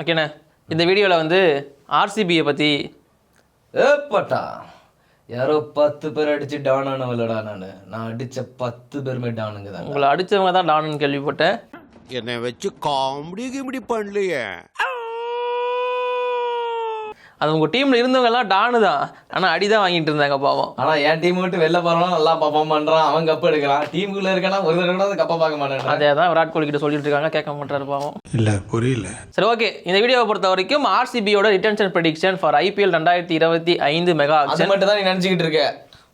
ஓகேண்ணே, இந்த வீடியோவில் வந்து ஆர்சிபியை பற்றி ஏப்பட்டா யாரோ 10 பேர் அடிச்சு டான் ஆனவளடா. நான் அடிச்ச 10 பேருமே டானுங்க தான். உங்களை அடித்தவங்க தான் டான்னு கேள்விப்பட்டேன். என்னை வச்சு காமெடி பண்ணலையே. அது உங்கள் டீமில் இருந்தவங்கெல்லாம் டானு தான், ஆனால் அடி தான் வாங்கிட்டு இருந்தாங்க பாவம். ஆனால் என் டீம் விட்டு வெளில போகிறான், நல்லா பர்ஃபார்ம் பண்ணுறான், அவன் கப்பு எடுக்கிறான். டீமுக்குள்ளே இருக்கானா ஒரு தடவை கூட கப்பை பார்க்க மாட்டேன். அதே தான் விராட் கோலி கிட்ட சொல்லிட்டு இருக்காங்க, கேட்க மாட்டாரு பாவம். இல்லை புரியல. சரி, ஓகே. இந்த வீடியோவை பொறுத்த வரைக்கும் ஆர்சிபியோட retention prediction for IPL 2025 mega அது ஆக்ஷன் மட்டும் தான் நீ நினச்சிக்கிட்டு இருக்க.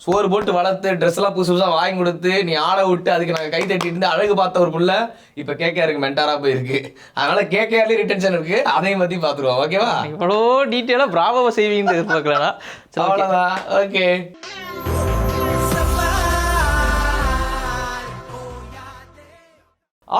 சோறு போட்டு வளர்த்து ட்ரெஸ்லாம் புதுசு புதுசாக வாங்கி கொடுத்து நீ ஆட விட்டு அதுக்கு நாங்கள் கை தட்டிட்டு இருந்து அழகு பார்த்த ஒரு புள்ள இப்போ கேகேஆருக்கு மென்டாராக போயிருக்கு. அதனால கேகேஆர்லேயும் ரிட்டன்ஷன் இருக்கு, அதையும் பற்றி பார்த்துருவோம். ஓகேவா? இவ்வளோ டீட்டெயிலாக பிராவோவை செய்வீங்கன்னு எதிர்பார்க்கலாம். அவ்வளோதான். Okay.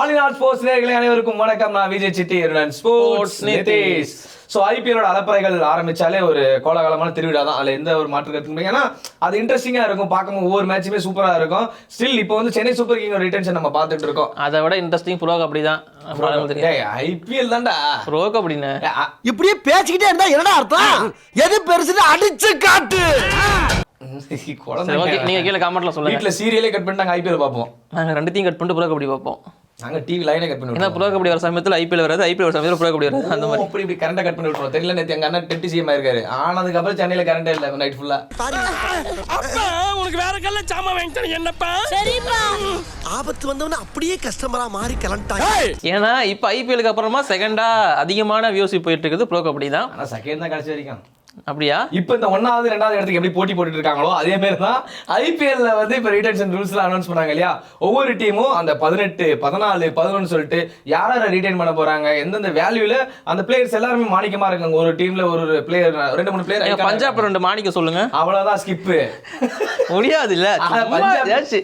All in all sports நேயர்களே அனைவருக்கும் வணக்கம். நான் Vijay city sports Nitish. So ஐபிஎல்லோட அலப்பறைகள் ஆரம்பிச்சாலே ஒரு கோலாகலமான திருவிழா தான், அதில் எந்த ஒரு மாற்று கருத்து. ஏன்னா அது இன்ட்ரெஸ்டிங்காக இருக்கும், பார்க்கும்போது ஒவ்வொரு மேட்சுமே சூப்பராக இருக்கும். ஸ்டில் இப்போ வந்து சென்னை சூப்பர் கிங் ரிட்டன்ஷன் நம்ம பார்த்துட்டு இருக்கோம். அதை விட இன்ட்ரெஸ்டிங் ப்ரோ கபடி தான். ஐபிஎல் தான்டா ப்ரோ கபடின்னு இப்படியே பேசிக்கிட்டே இருந்தா என்னடா அர்த்தம்? எது பெருசுன்னு அடிச்சு காட்டு. நீங்க கீழே கமெண்ட்ல சொல்லுங்க. வீட்டில் சீரியலே கட் பண்ணிட்டு நாங்கள் ஐபிஎல் பார்ப்போம். நாங்கள் ரெண்டுத்தையும் கட் பண்ணிட்டு ப்ரோ கபடி பார்ப்போம். நாங்கள் டிவி லைனே கட் பண்ணி ஏன்னா ப்ரோ கபடி வர சமயத்தில் ஐபிஎல் வராது, ஐபிஎல் வர சமயத்தில் ப்ரோ கபடி வராது. அந்த மாதிரி அப்படி இப்படி கரண்டை கட் பண்ணி விட்டுருவோம். தெரியல, நேற்று எங்கள் அண்ணன் டெப்டி சிஎம் ஆயிருக்காரு. ஆனதுக்கப்புறம் சென்னையில் கரண்டே இல்லை நைட் ஃபுல்லாக. உனக்கு வேற கல்ல சாமா வாங்கிட்டேன் என்னப்பா. சரிப்பா. ஆபத்து வந்தவன அப்படியே கஸ்டமரா மாறி கிளம்பிட்டாங்க. ஏன்னா இப்போ ஐபிஎலுக்கு அப்புறமா செகண்டா அதிகமான வியூஸ் போயிட்டு இருக்குது ப்ரோ கபடி தான். ஆனால் செகண்ட் தான் கடைசி வரைக்கும். அப்படியா? இப்போ இந்த 1வது 2வது இடத்துக்கு எப்படி போட்டி போட்டுட்டு இருக்காங்களோ அதே மாதிரி தான் ஐபிஎல்ல வந்து இப்போ ரிட்டன்ஷன் ரூல்ஸ்லாம் அனௌன்ஸ் பண்ணாங்க இல்லையா. ஒவ்வொரு டீமும் அந்த 18, 14, 11 சொல்லிட்டு யார் யாரை ரிட்டைன் பண்ண போறாங்க, எந்தெந்த வேல்யூல அந்த பிளேயர்ஸ் எல்லாருமே மாணிக்கமா இருக்காங்க. ஒரு டீம்ல ஒரு பிளேயர் 2-3 பிளேயர். பஞ்சாப் 2 மாணிக்க சொல்லுங்க. அவ்வளவுதான் ஸ்கிப். முடியாது இல்ல,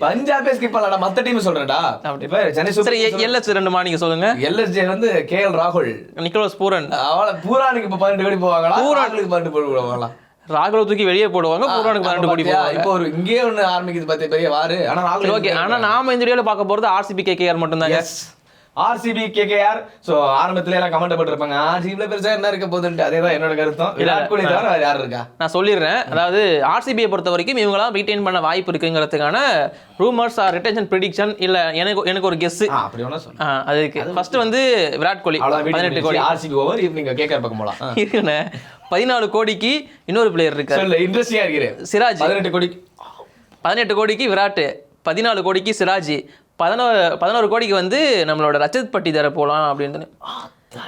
பஞ்சாபே ஸ்கிப் பண்ணலடா, மத்த டீம் சொல்றேன்டா. இப்ப சென்னை சூப்பர் எல்எஸ் 2 மாணிக்க சொல்லுங்க. எல்எஸ்ஜே வந்து கேஎல் ராகுல், நிக்கோலஸ் பூரன். அவள பூரானுக்கு இப்ப 12 கோடி போவாங்களா, பூரானுக்கு 12 கோடி போவாங்களா? ராகுல தூக்கி வெளியே போடுவாங்க, பூரானுக்கு 12 கோடி போவாங்க. இப்போ ஒரு இங்கே ஒன்னு ஆரம்பிக்குது பத்தி பெரிய வாரு. ஆனா ராகுல் ஓகே. ஆனா நாம இந்த வீடியோல பார்க்க போறது ஆர்சிபி கேகேஆர் மட்டும் தான். S, RCB KKR. சோ ஆரம்பத்துல எல்லாம் கமெண்ட் போட்டுருப்பாங்க ஆர்சிபில பெருசா என்ன இருக்க போகுதுன்னு. அதேதான் என்னோட கருத்தம். விராட் கோலி தவிர வேற யார் இருக்கா? நான் சொல்லிடுறேன். அதாவது ஆர்சிபியை பொறுத்த வரைக்கும் இவங்களாம் ரீடைன் பண்ண வாய்ப்பு இருக்குங்கிறதுக்கான ரூமர்ஸ் ஆர் ரிட்டன்ஷன் ப்ரெடிக்ஷன் இல்ல எனக்கு ஒரு கெஸ். அப்படி ஒண்ணா சொல்லுங்க. அதுக்கு ஃபர்ஸ்ட் வந்து விராட் கோலி 18 கோடி. ஆர்சிபி ஓவர் நீங்க கேகேஆர் பக்கம் போலாம். இருக்குனே 14 கோடிக்கு இன்னொரு பிளேயர் இருக்காரு. சொல்ல இன்ட்ரஸ்டிங்கா இருக்கு. சிராஜ் 18 கோடிக்கு விராட், 14 கோடிக்கு சிராஜ், 11 கோடிக்கு வந்து நம்மளோட ரஜத் பட்டிதார போகலாம் அப்படின்னு.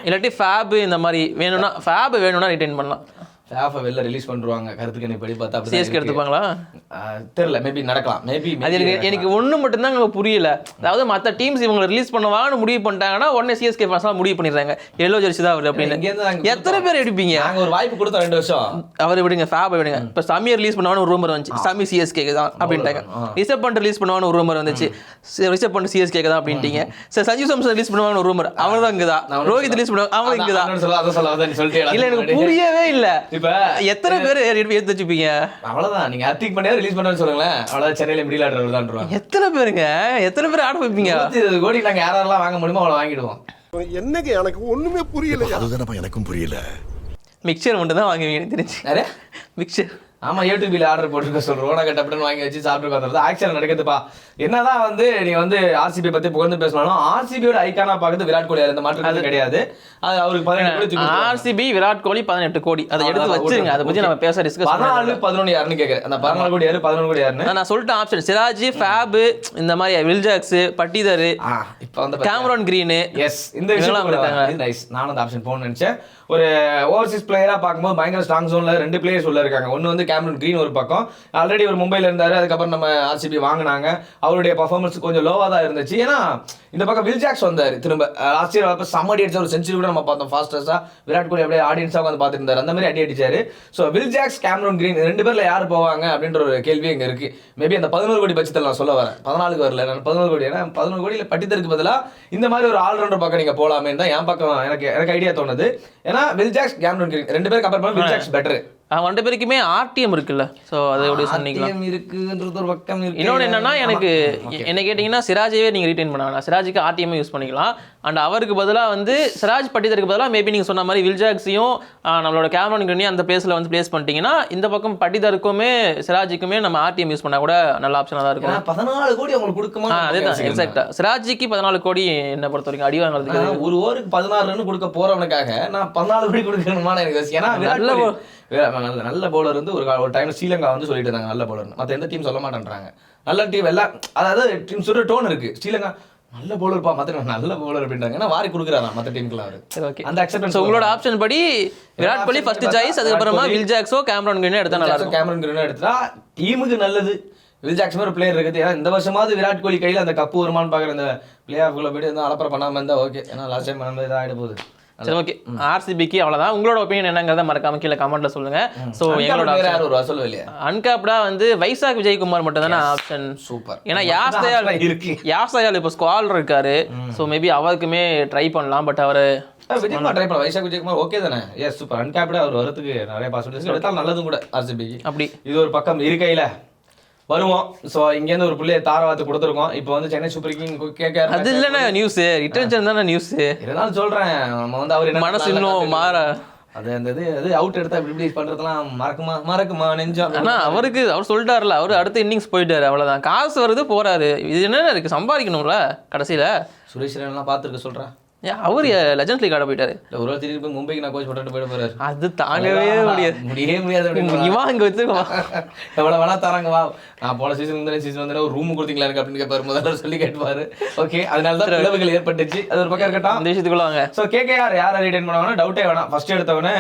இல்லாட்டி ஃபேப் இந்த மாதிரி வேணும்னா ரிட்டைன் பண்ணலாம். ஃபேஃபை வெளில ரிலீஸ் பண்ணுவாங்க. கருத்துக்கு என்ன படி பார்த்தா சிஎஸ்கே எடுத்துப்பாங்களா தெரியல. மேபி நடக்கலாம். மேபி அது எனக்கு ஒன்று மட்டும்தான் அங்கே புரியல. அதாவது மற்ற டீம்ஸ் இவங்களை ரிலீஸ் பண்ணுவான்னு முடிவு பண்ணிட்டாங்கன்னா உடனே சிஎஸ்கே ஃபேன்ஸ்லாம் முடிவு பண்ணிடுறாங்க எல்லோ ஜெர்சி தான் அவர் அப்படின்னு. எத்தனை பேர் எடுப்பீங்க? நாங்கள் ஒரு வாய்ப்பு கொடுத்தோம் 2 வருஷம். அவர் விடுங்க, ஃபேபை விடுங்க. இப்போ சமீர் ரிலீஸ் பண்ணுவான்னு ஒரு ரூமர் வந்துச்சு, சமி சிஎஸ்கே தான் அப்படின்ட்டாங்க. ரிஷப் பண்ட் ரிலீஸ் பண்ணுவான்னு ஒரு ரூமர் வந்துச்சு, ரிஷப் பண்ட் சிஎஸ்கே தான் அப்படின்ட்டீங்க. சரி, சஞ்சு சாம்சன் ரிலீஸ் பண்ணுவான்னு ஒரு ரூமர், அவர் தான் இங்கே தான். ரோஹித் ரிலீஸ் பண்ணுவாங்க, அவங்க இங்கே தான். இல்லை, எனக்கு புரியவே இல்லை. இப்போ எத்தனை பேர் எடுத்து வச்சுப்பீங்க? அவ்வளவுதான். நீங்க ஆர்டிக் பண்ணியா ரிலீஸ் பண்ணு சொல்லுங்களேன். அவ்வளவுதான். சென்னையில மிடில் ஆர்டர் தான். எத்தனை பேருங்க, எத்தனை பேர் ஆட வைப்பீங்க? 20 கோடி நாங்க யாரெல்லாம் வாங்க முடியுமோ அவ்வளவு வாங்கிடுவோம். என்னங்க எனக்கு ஒண்ணுமே புரியல. அதுதானப்பா எனக்கும் புரியல. மிக்சர் மட்டும் தான் வாங்குவீங்க தெரிஞ்சு. மிக்சர் ஆமா, யூடியூப்ல ஆர்டர் போட்டுருக்க சொல்றோம். நாங்கள் டப்புன்னு வாங்கி வச்சு சாப்பிட்டு வந்துடுறது ஆக்சுவல் நடக்குதுப்பா. என்னதான் வந்து நீ வந்து ஆர்சிபி பத்தி புகழ்ந்து பேசினாலும் ஆர்சிபியோட ஐக்கானா பார்க்குறது விராட் கோலி. அந்த மாற்றம் கிடையாது. அது அவருக்கு 18 கோடி. ஆர்சிபி விராட் கோலி 18 கோடி. அதை எடுத்து வச்சிருங்க. அதை பத்தி நம்ம பேச டிஸ்கஸ் 14, 11 யாருன்னு கேட்குறேன். அந்த 14 கோடி யாரு, 11 கோடி யாருன்னு நான் சொல்லிட்டேன். ஆப்ஷன் சிராஜ், ஃபேப், இந்த மாதிரி வில்ஜாக்ஸ், பட்டிதர், இப்போ வந்து கேமரான் கிரீன். எஸ், இந்த விஷயம் நைஸ். நானும் அந்த ஆப்ஷன் போகணும்னு நினைச்சேன். ஒரு ஓவர்சீஸ் பிளேயரா பார்க்கும்போது பயங்கர ஸ்ட்ராங் ஜோன்ல 2 பிளேயர்ஸ் உள்ள இருக்காங்க. ஒன்னு வந்து கேமரன் கிரீன் ஒரு பக்கம், ஆல்ரெடி ஒரு மும்பைல இருந்தாரு. அதுக்கப்புறம் நம்ம ஆர்சிபி வாங்கினாங்க. அவருடைய பர்ஃபார்மன்ஸ் கொஞ்சம் லோவா தான் இருந்துச்சு. ஏன்னா இந்த பக்கம் வில்ஜாக்ஸ் வந்தாரு திரும்ப. லாஸ்ட் இயர் சம்மடி அடிச்ச ஒரு செஞ்சுரி கூட நம்ம பார்த்தோம் ஃபாஸ்டஸ்டா. விராட் கோலி அப்படியே ஆடியன்ஸா வந்து பார்த்துட்டு இருந்தாரு. அந்த மாதிரி அடி அடிச்சாரு. ஸோ வில்ஜாக்ஸ், கேமரன் கிரீன் 2 பேர்ல யார் போவாங்க அப்படின்ற ஒரு கேள்வி இங்க இருக்கு. மேபி அந்த 11 கோடி பட்சத்தில் நான் சொல்ல வரேன். 14 வரல, நான் 11 கோடி. ஏன்னா 11 கோடியில பட்டிதருக்கு பதிலாக இந்த மாதிரி ஒரு ஆல்ரவுண்டர் பக்கம் நீங்க போலாமே தான் என் பக்கம் எனக்கு ஐடியா தோணுது. ஏன்னா வில்ஜாக்ஸ், கேமரன் கிரீன் 2 பேருக்கு கம்பேர் பண்ணா வில்ஜாக்ஸ் பெட்டர். அவங்க 2 பேருக்குமே ஆர்டிஎம் இருக்குல்ல. ஸோ அதோட சொன்னீங்களா இருக்குன்றது ஒரு பக்கம் இருக்கு. இன்னொன்று என்னன்னா, என்ன கேட்டிங்கன்னா சிராஜவே நீங்கள் ரீட்டைன் பண்ணலாம். சிராஜுக்கு ஆர்டிஎம் யூஸ் பண்ணிக்கலாம். அண்ட் அவருக்கு பதிலாக வந்து சிராஜ் பட்டிதருக்கு பதிலாக மேபி நீங்கள் சொன்ன மாதிரி வில்ஜாக்ஸையும் நம்மளோட கேமரான் கிரீனையும் அந்த பிளேஸில் வந்து பிளேஸ் பண்ணிட்டீங்கன்னா இந்த பக்கம் பட்டிதருக்குமே சிராஜுக்குமே நம்ம ஆர்டிஎம் யூஸ் பண்ணால் கூட நல்ல ஆப்ஷனாக தான் இருக்கும். 14 கோடி அவங்களுக்கு கொடுக்குமா? அதேதான் எக்ஸாக்டா. சிராஜிக்கு 14 கோடி என்ன பொறுத்த வரைக்கும் அடி வாங்குறதுக்கு ஒரு ஓவருக்கு 16 ரன் கொடுக்க போறவனுக்காக நான் 14 கோடி கொடுக்கணுமான எனக்கு. ஏன்னா நல்ல பவுலர் வந்து ஒரு டைம்ல ஸ்ரீலங்கா வந்து சொல்லிட்டு இருந்தாங்க நல்ல பவுலர். மற்ற எந்த டீம் சொல்ல மாட்டேன்றாங்க. நல்ல டீம் எல்லாம் அதாவது டீம் சொல்ற டோன் இருக்கு. ஸ்ரீலங்கா நல்ல பவுலர்ப்பா, மற்ற நல்ல பவுலர் அப்படின்றாங்க. ஏன்னா வாரி கொடுக்குறாரா மற்ற டீமுக்குலாம் அவரு. அந்த அக்செப்டன்ஸ் உங்களோட ஆப்ஷன் படி விராட் கோலி ஃபர்ஸ்ட் சாய்ஸ், அதுக்கப்புறமா வில்ஜாக்ஸோ கேமரான் கிரீனோ எடுத்தா நல்லா இருக்கும். கேமரான் கிரீனோ எடுத்தா டீமுக்கு நல்லது. வில்ஜாக்ஸ் ஒரு பிளேயர் இருக்குது. ஏன்னா இந்த வருஷமாவது விராட் கோலி கையில் அந்த கப்பு வருமானு பார்க்குற இந்த பிளே ஆஃப்குள்ள போயிட்டு வந்து அலப்பறம் பண்ணாமல் இருந்தால் ஓகே. ஏன்னா லாஸ்ட் டைம் பண்ணது இதாக ஆகிட போகுது. சரி ஓகே, ஆர்சிபிக்கு அவ்வளோதான். உங்களோட ஒப்பீனியன் என்னங்கிறத மறக்காம கீழே கமெண்ட்ல சொல்லுங்க. ஸோ எங்களோட அன்கேப்டா வந்து வைசாக் விஜயகுமார் மட்டும் தானே ஆப்ஷன். சூப்பர். ஏன்னா யாஸ்தயால் இப்போ ஸ்குவாட் இருக்காரு. ஸோ மேபி அவருக்குமே ட்ரை பண்ணலாம். பட் அவர் விஜயகுமார் ட்ரை பண்ணலாம். வைசாக் விஜயகுமார் ஓகே தானே. Yes super. அன்கேப்டா அவர் வரதுக்கு நிறைய பாசிபிலிட்டிஸ் எடுத்தாலும் நல்லதும் கூட ஆர்சிபிக்கு. அப்படி இது ஒரு பக்கம் இருக்கையில் வருவோம். ஸோ இங்கேருந்து ஒரு பிள்ளைய தாரவாத்து கொடுத்துருக்கோம். இப்போ வந்து சென்னை சூப்பர் கிங் கேட்க அது இல்லைண்ணா நியூஸ் ரிட்டர்ன் தானே நியூஸ். இதனால சொல்கிறேன் நம்ம வந்து அவர் மனசு இன்னும் மாற அது அந்த இது அவுட் எடுத்தா இப்படி பண்றதுலாம் மறக்குமா நெஞ்சம். ஆனா அவருக்கு அவர் சொல்லிட்டாருல, அவரு அடுத்த இன்னிங்ஸ் போயிட்டாரு, அவ்வளவுதான். காசு வருது போறாரு, இது என்ன இருக்கு, சம்பாதிக்கணும்ல கடைசியில. சுரேஷ் ரெய்னாலாம் பார்த்துருக்க சொல்றேன். அவர் லெஜண்ட்ஸ் லீக் ஆட போயிட்டாரு. ஒரு வாரம் திருப்பி மும்பைக்கு நான் கோச் பண்ணிட்டு போயிட போறாரு. அது தாங்கவே முடியாது. இவன் இங்க வச்சிருக்கோம் எவ்வளவு வேணா தராங்க வா. நான் போன சீசன் வந்து ஒரு ரூம் கொடுத்தீங்களா இருக்கு அப்படின்னு கேட்பாரு. முதல்ல சொல்லி கேட்பாரு. ஓகே, அதனாலதான் விளைவுகள் ஏற்பட்டுச்சு. அது ஒரு பக்கம் இருக்கட்டும். இந்த விஷயத்துக்குள்ள வாங்க. ஸோ கேகேஆர் யாரை ரிட்டைன் பண்ணுவாங்கன்னா டவுட்டே வேணாம். ஃபர்ஸ்ட் எடுத்தவொடனே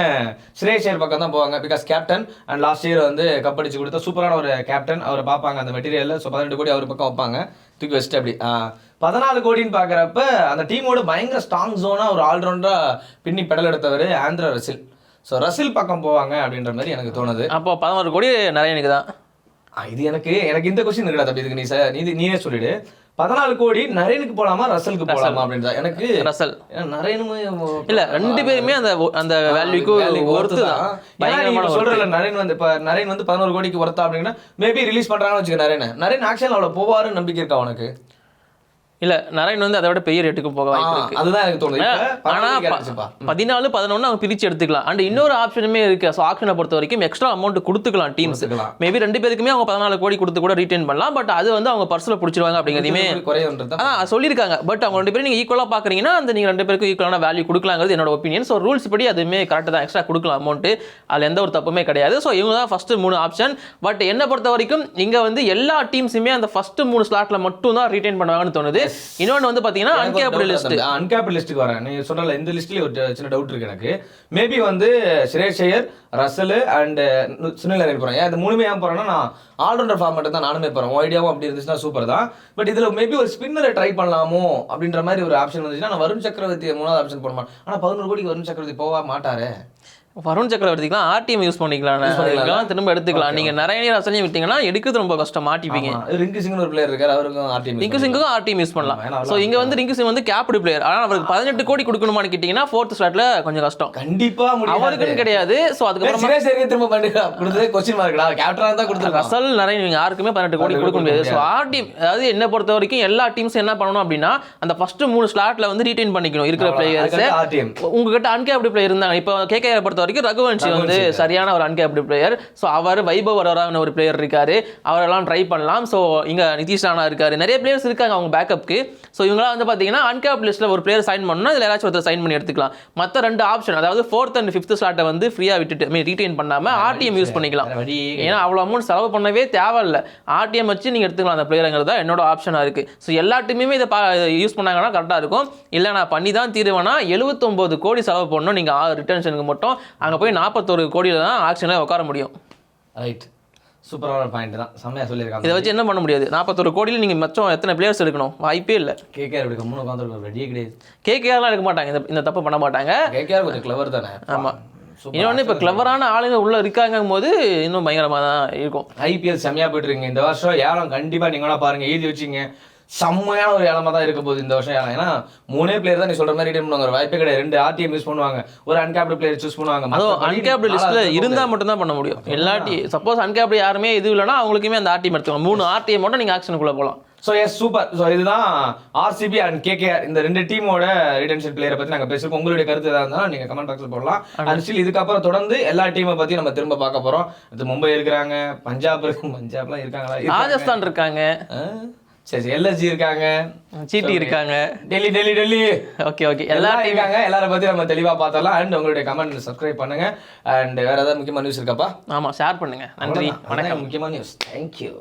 ஸ்ரேஷ் ஐயர் பக்கம் தான் போவாங்க. Because captain and last year வந்து கப் அடிச்சு கொடுத்த சூப்பரான ஒரு கேப்டன். அவரை பார்ப்பாங்க அந்த மெட்டீரியல்ல. ஸோ 18 கோடி அவர் பக்கம் வைப்பாங்க. தூக்கி வச்சுட்டு அப்படி 14 கோடின்னு பார்க்குறப்ப அந்த டீமோட பயங்கர ஸ்ட்ராங் ஜோனாக ஒரு ஆல்ரவுண்டராக பின்னி பெடல் எடுத்தவர் ஆந்திரா ரசில். ஸோ ரசில் பக்கம் போவாங்க அப்படின்ற மாதிரி எனக்கு தோணுது. அப்போ 11 கோடி நரேனுக்கு தான். இது எனக்கு இந்த கொஸ்டின் இருக்குடா தம்பி. இதுக்கு நீயே சொல்லிடு. 14 கோடி நரேனுக்கு போலாமா ரசலுக்கு போலாமா அப்படின்றா. எனக்கு ரசல் நரேனும் இல்ல, ரெண்டு பேருமே அந்த வேல்யூக்கு ஒர்த்து தான். பயங்கரமான சொல்றல. நரேன் வந்து இப்ப நரேன் வந்து 11 கோடிக்கு ஒர்த்தா அப்படின்னா மேபி ரிலீஸ் பண்றாங்கன்னு வச்சுக்க. நரேன் ஆக்சுவலா அவ்வளவு போவாருன்னு நம்பிக்கை இருக்கா உனக்கு? இல்ல, நரேன் வந்து அதை விட பெரிய ரேட்டுக்கு போக வாய்ப்பு இருக்கு. அதுதான் எனக்கு தோணுது. ஆனா 14, 11 அவங்க பிரிச்சு எடுத்துக்கலாம். அண்ட் இன்னொரு ஆப்ஷனுமே இருக்கு. ஸோ ஆப்ஷனை பொறுத்த வரைக்கும் எக்ஸ்ட்ரா அமௌண்ட் கொடுத்துக்கலாம் டீம்ஸ். மேபி 2 பேருக்குமே அவங்க 14 கோடி கொடுத்து கூட ரீட்டைன் பண்ணலாம். பட் அது வந்து அவங்க பர்ஸ்ல பிடிச்சிருவாங்க அப்படிங்கிறதையுமே சொல்லியிருக்காங்க. பட் அவங்க 2 பேரும் நீங்க ஈக்குவலா பாக்குறீங்கன்னா அந்த நீங்க 2 பேருக்கும் ஈக்குவலான வேல்யூ கொடுக்கலாங்கிறது என்னோட ஒப்பீனியன். ஸோ ரூல்ஸ் படி அதுவுமே கரெக்டாக தான். எக்ஸ்ட்ரா கொடுக்கலாம் அமௌண்ட், அதுல எந்த ஒரு தப்புமே கிடையாது. ஸோ இவங்க தான் ஃபர்ஸ்ட் 3 ஆப்ஷன். பட் என்ன பொறுத்த வரைக்கும் இங்க வந்து எல்லா டீம்ஸுமே அந்த ஃபர்ஸ்ட் 3 ஸ்லாட்ல மட்டும் தான் ரீட்டைன் பண்ணுவாங்கன்னு தோணுது. இன்னொன்று வந்து பாத்தீங்கன்னா அன்கேப்டு லிஸ்ட்டுக்கு வரேன். நீ சொல்றல இந்த லிஸ்ட்லயே ஒரு சின்ன டவுட் இருக்கு எனக்கு. மேபி வந்து ஸ்ரேஷ் ஐயர், ரசல் அண்ட் சுனில் நரேன் போறேன். இந்த 3மே ஏன் போறேன்னா நான் ஆல்ரவுண்டர் ஃபார்மேட் தான் நானுமே போறேன். ஐடியாவும் அப்படி இருந்துச்சுன்னா சூப்பர் தான். பட் இதுல மேபி ஒரு ஸ்பின்னரை ட்ரை பண்ணலாமோ அப்படின்ற மாதிரி ஒரு ஆப்ஷன் வந்துச்சுன்னா நான் வருண் சக்கரவர்த்தி 3வது ஆப்ஷன் போட மாட்டேன். ஆனா 11 கோடிக்கு வருண் சக்கரவர்த்தி போக மாட்டாரு. வருண் சக்கரவர்த்திக்கலாம் ஆர்டிஎம் யூஸ் பண்ணிக்கலாம், திரும்ப எடுத்துக்கலாம். நீங்க நிறைய ரசனையும் விட்டீங்கன்னா எடுக்கிறது ரொம்ப கஷ்டம், மாட்டிப்பீங்க. ரிங்கு சிங் ஒரு பிளேயர் இருக்காரு, அவருக்கும் ஆர்டிஎம், ரிங்கு சிங்குக்கும் ஆர்டிஎம் யூஸ் பண்ணலாம். ஸோ இங்க வந்து ரிங்கு சிங் வந்து கேப்டு பிளேயர். ஆனால் அவருக்கு 18 கோடி கொடுக்கணுமான்னு கேட்டீங்கன்னா 4th ஸ்லாட்ல கொஞ்சம் கஷ்டம். கண்டிப்பா அவருக்குன்னு கிடையாது. ஸோ அதுக்கப்புறம் திரும்ப பண்ணி கொஸ்டின் மார்க்டா கேப்டனா தான் கொடுத்துருக்காங்க. ரசல் நிறைய நீங்க யாருக்குமே 18 கோடி கொடுக்க முடியாது. ஸோ ஆர்டிஎம் அதாவது என்ன பொறுத்த வரைக்கும் எல்லா டீம்ஸ் என்ன பண்ணணும் அப்படின்னா அந்த ஃபர்ஸ்ட் 3 ஸ்லாட்ல வந்து ரீடைன் பண்ணிக்கணும் இருக்கிற பிளேயர்ஸ். உங்ககிட்ட அன்கேப்டு பிளேயர் இருந்தாங்க. இப்போ கேகேஆர் பொறுத்த வரைக்கும் ரகுவன்ஷி வந்து சரியான ஒரு அன்கேப்டு பிளேயர். ஸோ அவர் வைபவ் வரோரான்னு ஒரு பிளேயர் இருக்காரு, அவரெல்லாம் ட்ரை பண்ணலாம். ஸோ இங்க நிதிஷ் ராணா இருக்காரு, நிறைய பிளேயர்ஸ் இருக்காங்க அவங்க பேக்கப்க்கு. ஸோ இவங்களாம் வந்து பார்த்தீங்கன்னா அன்கேப் லிஸ்ட்ல ஒரு பிளேயர் சைன் பண்ணணும், இதில் யாராச்சும் ஒருத்தர் சைன் பண்ணி எடுத்துக்கலாம். மற்ற 2 ஆப்ஷன் அதாவது 4th and 5th ஸ்லாட்டை வந்து ஃப்ரீயா விட்டுட்டு ரீடைன் பண்ணாம ஆர்டிஎம் யூஸ் பண்ணிக்கலாம். ஏன்னா அவ்வளோ அமௌண்ட் செலவு பண்ணவே தேவையில்லை, ஆர்டிஎம் வச்சு நீங்க எடுத்துக்கலாம் அந்த பிளேயருங்கிறது தான் என்னோட ஆப்ஷனா இருக்கு. ஸோ எல்லா டீமுமே இதை யூஸ் பண்ணாங்கன்னா கரெக்டாக இருக்கும். இல்லை நான் பண்ணி தான் தீருவேன்னா 79 கோடி செலவு பண்ணணும் நீங்க ரிட்டர்ன்ஷனுக்கு மட்டும். அங்கே போய் 41 கோடியில் தான் ஆக்ஷனில் உட்கார முடியும். ரைட், சூப்பரான பாயிண்ட் தான், செம்மையா சொல்லியிருக்காங்க. இதை வச்சு என்ன பண்ண முடியாது, 41 கோடியில் நீங்கள் மொத்தம் எத்தனை பிளேயர்ஸ் எடுக்கணும், வாய்ப்பே இல்லை. கேகேஆர் இப்படி கம்முன்னு உட்காந்துருக்க ரெடியே கிடையாது. கேகேஆர்லாம் எடுக்க மாட்டாங்க, இந்த தப்பு பண்ண மாட்டாங்க. கேகேஆர் கொஞ்சம் கிளவர் தானே. ஆமாம், இன்னொன்று இப்போ கிளவரான ஆளுங்க உள்ள இருக்காங்கும் போது இன்னும் பயங்கரமாக தான் இருக்கும். ஐபிஎல் செம்மையாக போயிட்டு இருக்கீங்க இந்த வருஷம். ஏலம் கண்டிப்பாக நீங்களா பாருங்க, எழுதி வச்சுங்க. செம்மையான ஒரு ஏலமாக தான் இருக்க போகுது இந்த வருஷம் ஏலம். ஏன்னா 3 பிளேயர் தான் நீ சொல்ற மாதிரி ரிட்டைன் பண்ணுவாங்க, வாய்ப்பே கிடையாது. 2 ஆர்டிஎம் யூஸ் பண்ணுவாங்க, ஒரு அன்கேப்டு பிளேயர் சூஸ் பண்ணுவாங்க. அதுவும் அன்கேப்டு லிஸ்ட்ல இருந்தா மட்டும் தான் பண்ண முடியும். எல்லா சப்போஸ் அன்கேப்டு யாருமே இது இல்லைன்னா அவங்களுக்குமே அந்த ஆர்டிஎம் எடுத்துக்கணும். 3 ஆர்டிஎம் மட்டும் நீங்க ஆக்ஷனுக்குள்ள போகலாம். So yes super. ஸோ இதுதான் ஆர்சிபி அண்ட் கேகேஆர் இந்த 2 டீமோட ரிடென்ஷன் பிளேயரை பற்றி நாங்கள் பேசியிருக்கோம். உங்களுடைய கருத்து எதாவது இருந்தாலும் நீங்கள் கமெண்ட் பாக்ஸில் போடலாம். அண்ட் ஸ்டில் இதுக்கப்புறம் தொடர்ந்து எல்லா டீமை பற்றி நம்ம திரும்ப பார்க்க போகிறோம். இது மும்பை இருக்கிறாங்க, பஞ்சாப்லாம் இருக்காங்களா, ராஜஸ்தான் இருக்காங்க, சரி எல்எஸ்ஜி இருக்காங்க, ஜிடி இருக்காங்க, டெல்லி. ஓகே எல்லா இருக்காங்க. எல்லாரை பற்றி நம்ம தெளிவாக பார்த்தரலாம். அண்ட் உங்களுடைய கமெண்ட் சப்ஸ்கிரைப் பண்ணுங்க. அண்ட் வேற ஏதாவது முக்கியமான நியூஸ் இருக்காப்பா? ஆமாம், ஷேர் பண்ணுங்க. நன்றி, வணக்கம். முக்கியமான நியூஸ். தேங்க்யூ.